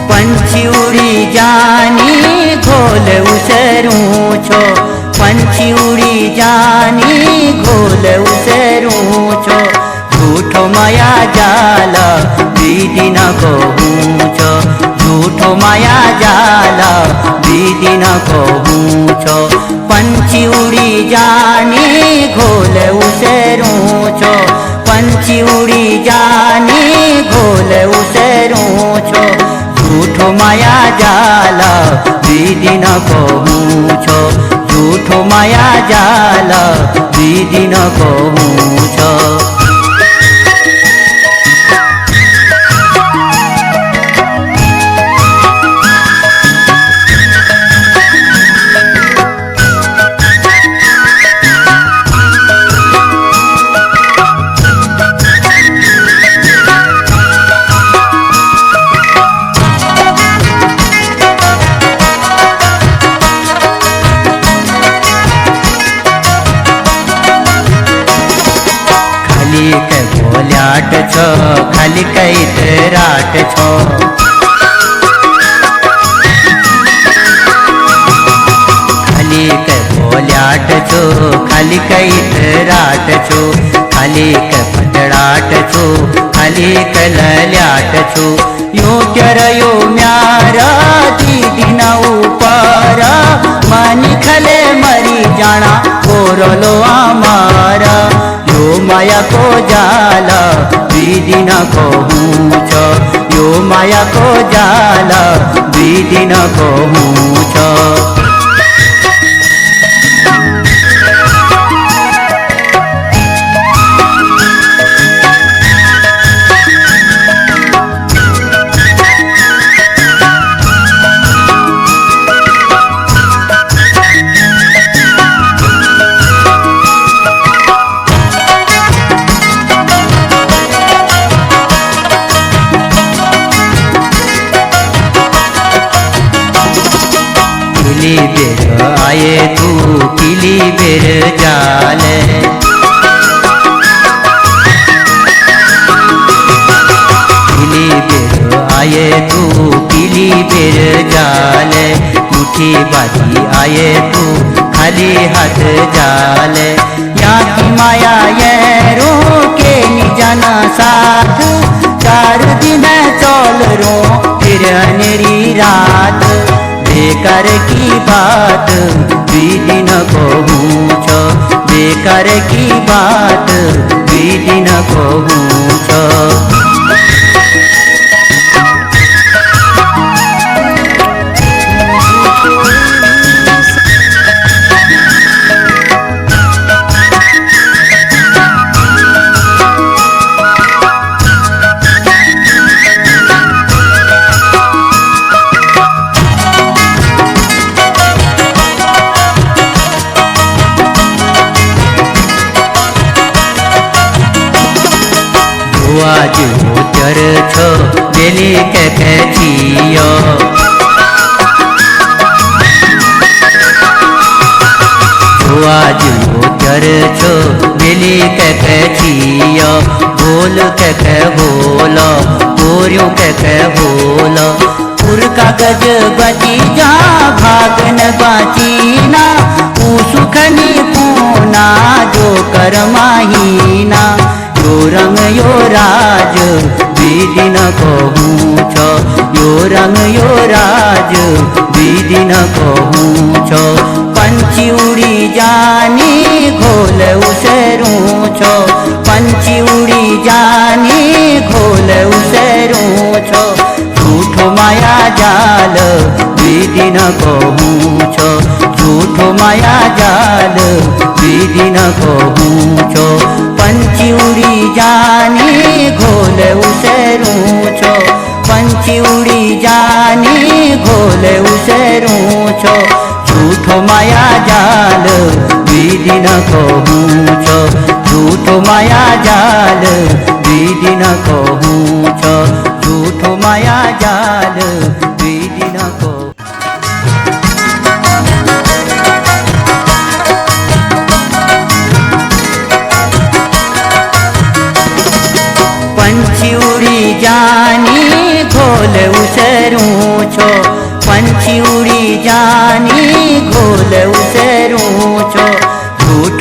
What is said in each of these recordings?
पंछी उड़ी जानी घोल उसरूं छो, पंछी उड़ी जानी घोल उसरूं छो। झूठो माया जाल बीदी न कहूँ छो, झूठो माया जाल बीदी न कहूँ छो। पंछी उड़ी जानी घोल उसरूं छो, पंछी उड़ी जानी घोल उसरूं छो। झूठो माया जाल बीदी न कहूँ छो, झूठो माया जाल बीदी न कहूँ छो। बोल्याट छो खाली कैत राट छो, खाली के बोल्याट छो खाली कैत राट छो। खाली के पटड़ाट छो खाली के लल्याट छो। यो क्यारो म्यारा दीदी न ऊपर मानी खले मरी जाना कोरलो आमारा। यो माया को जाल बीदी न कहूँ छो, यो माया को जाल बीदी न कहूँ छो। किली बेर आए तू किली बेर जाले, किली बेर आए तू किली बेर जाले। मुठी बाजी आए तू खाली हाथ जाले। यहाँ की माया ये रो के निजाना साथ, 4 दिन चल रो फिर अंधेरी रात। बेकार की बात बीदी न कहूँ छो, बेकार की बात बीदी न कहूँ छो। आज होतर छो बेली के छियो, आज होतर छो बेली के छियो। बोल के बोलो गोरियों के बोलो। पुर कागज बची जा भागन बाची ना, ऊ सुखनी पूना जो कर माहीना। यो रंग यो राज बीदी न कहूँ छो, यो रंग यो राज बीदी न कहूँ छो। पंछी उड़ी जानी घोल उसरूं छो, पंछी उड़ी जानी घोल उसरूं छो। झूठो माया जाल बीदी न कहूँ छो, झूठो माया जाल बीदी न कहूँ छो। पंछी उड़ी जानी घोल उसरूं छो, पंछी उड़ी जानी घोल उसरूं छो। झूठो माया जाल बीदी न कहूँ छो, झूठो माया जाल बीदी न कहूँ छो, झूठो माया जाल बीदी न कहूँ।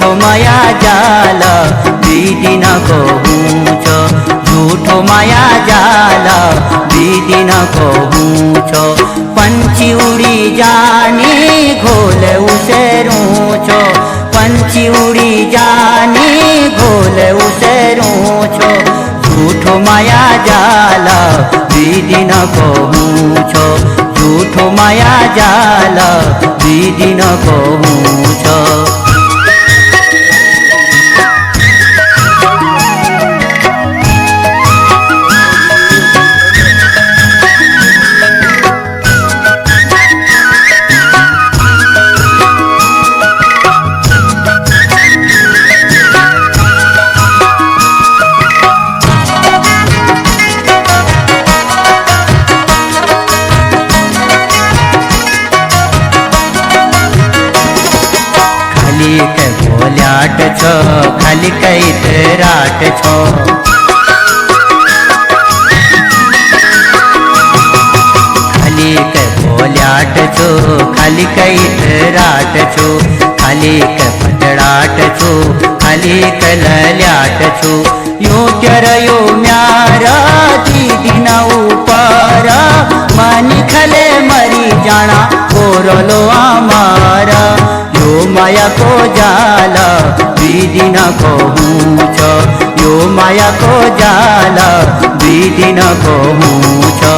जूठो माया जाल विधि न कहूँ छो जूठो माया जाल विधि न कहूँ छो पंछी उड़ी जानी घोल उसेरू छो पंछी उड़ी जानी घोल उसेरू छो जूठो माया जाल विधि न कहूँ छो जूठो माया जाल विधि न कहूँ छो। खाली के बोल्याट छो खाली कई राट छो खाली के बोल्याट छो खाली कई राट छो खाली के पटड़ाट छो खाली के लल्याट छो यो क्यारो म्यारा दीदी न ऊपर मानी खले मरी जाना कोरलो आमारा यो माया को जाल विधि न कहूँ छो यो माया को जाल विधि न कहूँ छो।